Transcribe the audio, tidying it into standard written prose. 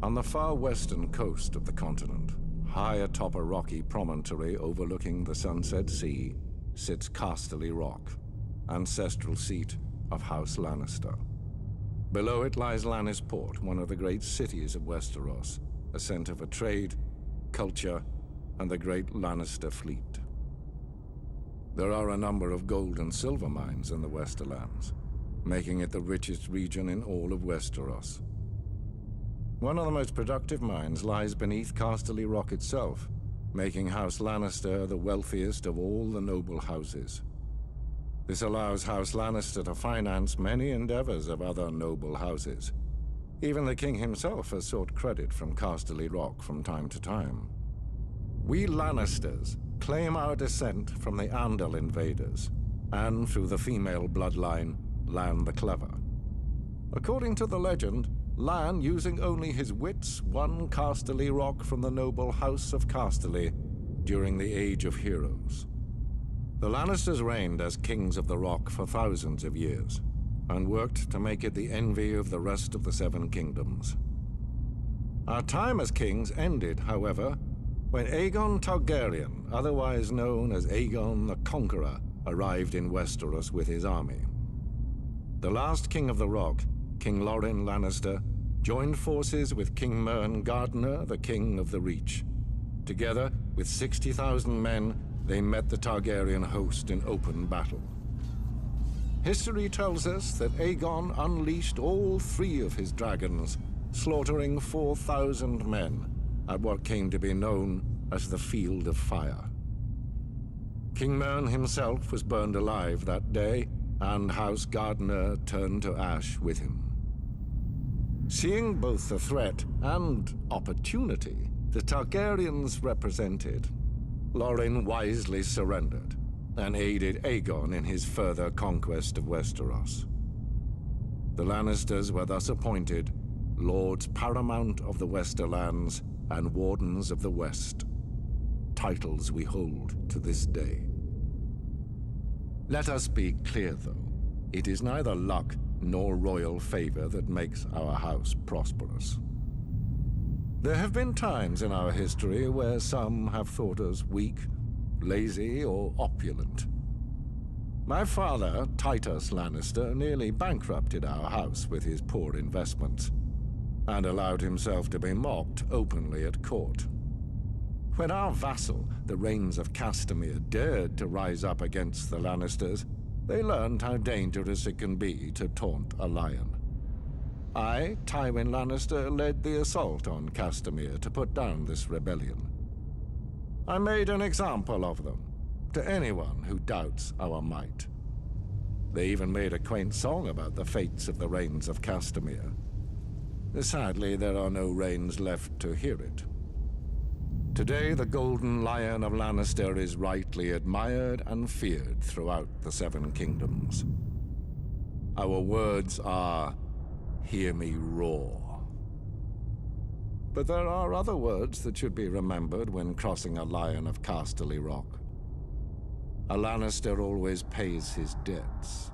On the far western coast of the continent, high atop a rocky promontory overlooking the Sunset Sea, sits Casterly Rock, ancestral seat of House Lannister. Below it lies Lannisport, one of the great cities of Westeros, a center for trade, culture, and the great Lannister fleet. There are a number of gold and silver mines in the Westerlands, making it the richest region in all of Westeros. One of the most productive mines lies beneath Casterly Rock itself, making House Lannister the wealthiest of all the noble houses. This allows House Lannister to finance many endeavors of other noble houses. Even the king himself has sought credit from Casterly Rock from time to time. We Lannisters claim our descent from the Andal invaders, and through the female bloodline, Lann the Clever. According to the legend, Lann, using only his wits, won Casterly Rock from the noble House of Casterly during the Age of Heroes. The Lannisters reigned as kings of the Rock for thousands of years, and worked to make it the envy of the rest of the Seven Kingdoms. Our time as kings ended, however, when Aegon Targaryen, otherwise known as Aegon the Conqueror, arrived in Westeros with his army. The last king of the Rock, King Loren Lannister, joined forces with King Mern Gardener, the king of the Reach. Together, with 60,000 men, they met the Targaryen host in open battle. History tells us that Aegon unleashed all 3 of his dragons, slaughtering 4,000 men at what came to be known as the Field of Fire. King Mern himself was burned alive that day, and House Gardener turned to ash with him. Seeing both the threat and opportunity the Targaryens represented, Loren wisely surrendered and aided Aegon in his further conquest of Westeros. The Lannisters were thus appointed Lords Paramount of the Westerlands and Wardens of the West, titles we hold to this day. Let us be clear, though. It is neither luck nor royal favor that makes our house prosperous. There have been times in our history where some have thought us weak, lazy, or opulent. My father, Titus Lannister, nearly bankrupted our house with his poor investments, and allowed himself to be mocked openly at court. When our vassal, the Rains of Castamere, dared to rise up against the Lannisters, they learned how dangerous it can be to taunt a lion. I, Tywin Lannister, led the assault on Castamere to put down this rebellion. I made an example of them, to anyone who doubts our might. They even made a quaint song about the fates of the Rains of Castamere. Sadly, there are no Rains left to hear it. Today, the Golden Lion of Lannister is rightly admired and feared throughout the Seven Kingdoms. Our words are, "Hear me roar." But there are other words that should be remembered when crossing a lion of Casterly Rock. A Lannister always pays his debts.